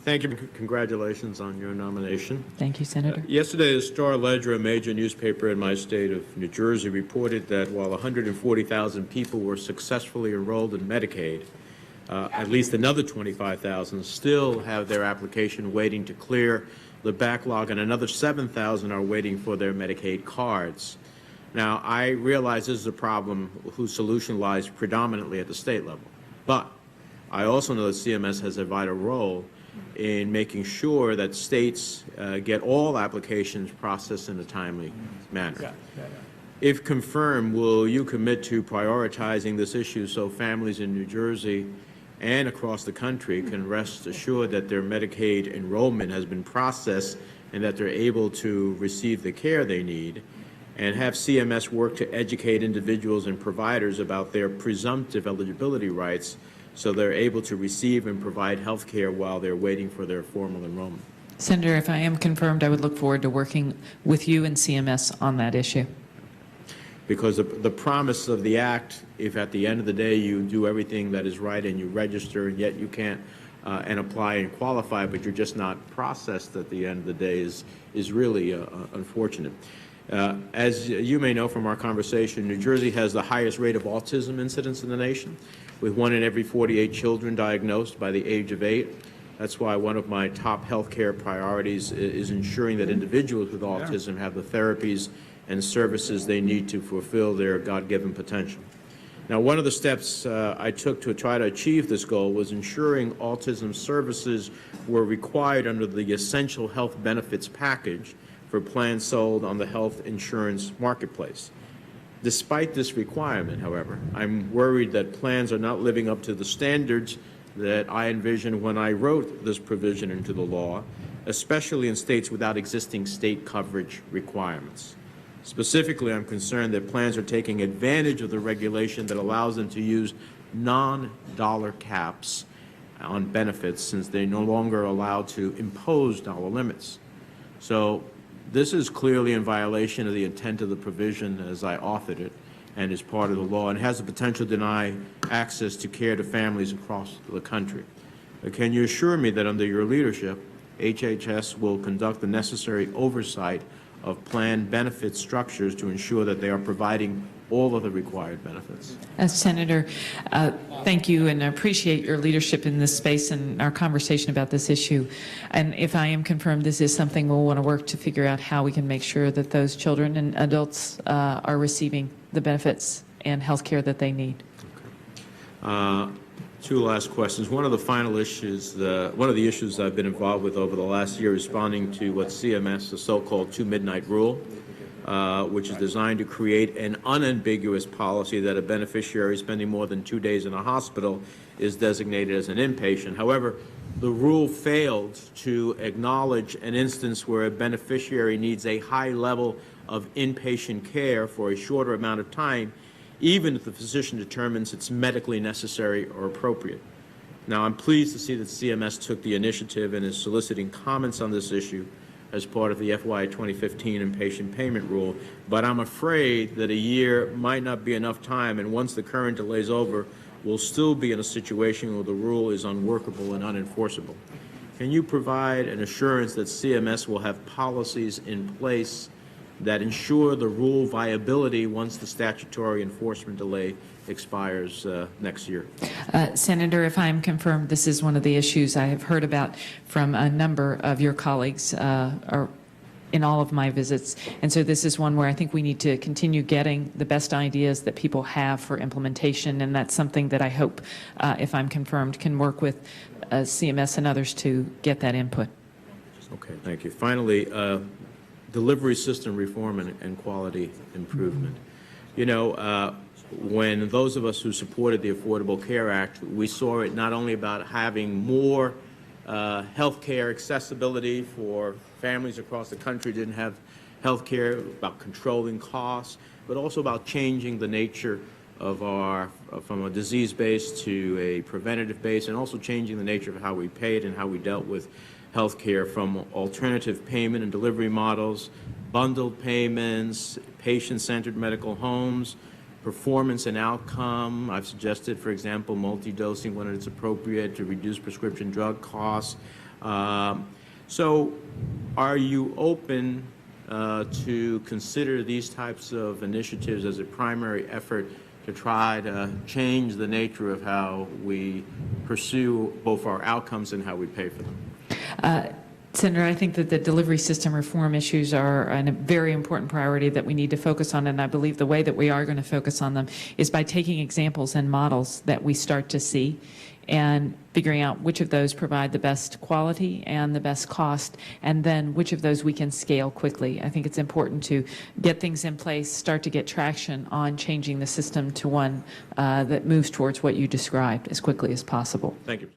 Thank you. Congratulations on your nomination. Thank you, Senator. Yesterday, the Star-Ledger, a major newspaper in my state of New Jersey, reported that while 140,000 people were successfully enrolled in Medicaid, at least another 25,000 still have their application waiting to clear the backlog, and another 7,000 are waiting for their Medicaid cards. Now, I realize this is a problem whose solution lies predominantly at the state level, but I also know that CMS has a vital role in making sure that states get all applications processed in a timely manner. If confirmed, will you commit to prioritizing this issue so families in New Jersey and across the country can rest assured that their Medicaid enrollment has been processed and that they're able to receive the care they need, and have CMS work to educate individuals and providers about their presumptive eligibility rights so they're able to receive and provide health care while they're waiting for their formal enrollment? Senator, if I am confirmed, I would look forward to working with you and CMS on that issue. Because the promise of the Act, if at the end of the day you do everything that is right and you register and yet you can't and apply and qualify, but you're just not processed at the end of the day, is really unfortunate. As you may know from our conversation, New Jersey has the highest rate of autism incidence in the nation, with 1 in every 48 children diagnosed by the age of 8. That's why one of my top health care priorities is ensuring that individuals with autism have the therapies and services they need to fulfill their God-given potential. Now, one of the steps I took to try to achieve this goal was ensuring autism services were required under the Essential Health Benefits Package for plans sold on the health insurance marketplace. Despite this requirement, however, I'm worried that plans are not living up to the standards that I envisioned when I wrote this provision into the law, especially in states without existing state coverage requirements. Specifically, I'm concerned that plans are taking advantage of the regulation that allows them to use non-dollar caps on benefits, since they're no longer allowed to impose dollar limits. So this is clearly in violation of the intent of the provision as I authored it and is part of the law, and has the potential to deny access to care to families across the country. Can you assure me that under your leadership, HHS will conduct the necessary oversight of plan benefit structures to ensure that they are providing all of the required benefits? Senator, thank you, and I appreciate your leadership in this space and our conversation about this issue. And if I am confirmed, this is something we'll want to work to figure out how we can make sure that those children and adults are receiving the benefits and health care that they need. Okay. Two last questions. One of the final issues, one of the issues I've been involved with over the last year, responding to what CMS, the so-called 2 midnight rule, which is designed to create an unambiguous policy that a beneficiary spending more than 2 days in a hospital is designated as an inpatient. However, the rule failed to acknowledge an instance where a beneficiary needs a high level of inpatient care for a shorter amount of time, even if the physician determines it's medically necessary or appropriate. Now, I'm pleased to see that CMS took the initiative and is soliciting comments on this issue as part of the FY 2015 inpatient payment rule, but I'm afraid that a year might not be enough time, and once the current delay is over, we'll still be in a situation where the rule is unworkable and unenforceable. Can you provide an assurance that CMS will have policies in place that ensure the rule viability once the statutory enforcement delay expires next year? Senator, if I am confirmed, this is one of the issues I have heard about from a number of your colleagues in all of my visits. And so this is one where I think we need to continue getting the best ideas that people have for implementation, and that's something that I hope, if I'm confirmed, can work with CMS and others to get that input. Okay, thank you. Finally, delivery system reform and quality improvement. You know, when those of us who supported the Affordable Care Act, we saw it not only about having more health care accessibility for families across the country didn't have health care, about controlling costs, but also about changing the nature of our, from a disease base to a preventative base, and also changing the nature of how we paid and how we dealt with health care, from alternative payment and delivery models, bundled payments, patient-centered medical homes, performance and outcome. I've suggested, for example, multi-dosing when it's appropriate to reduce prescription drug costs. So are you open to consider these types of initiatives as a primary effort to try to change the nature of how we pursue both our outcomes and how we pay for them? Senator, I think that the delivery system reform issues are a very important priority that we need to focus on, and I believe the way that we are going to focus on them is by taking examples and models that we start to see and figuring out which of those provide the best quality and the best cost, and then which of those we can scale quickly. I think it's important to get things in place, start to get traction on changing the system to one that moves towards what you described as quickly as possible. Thank you.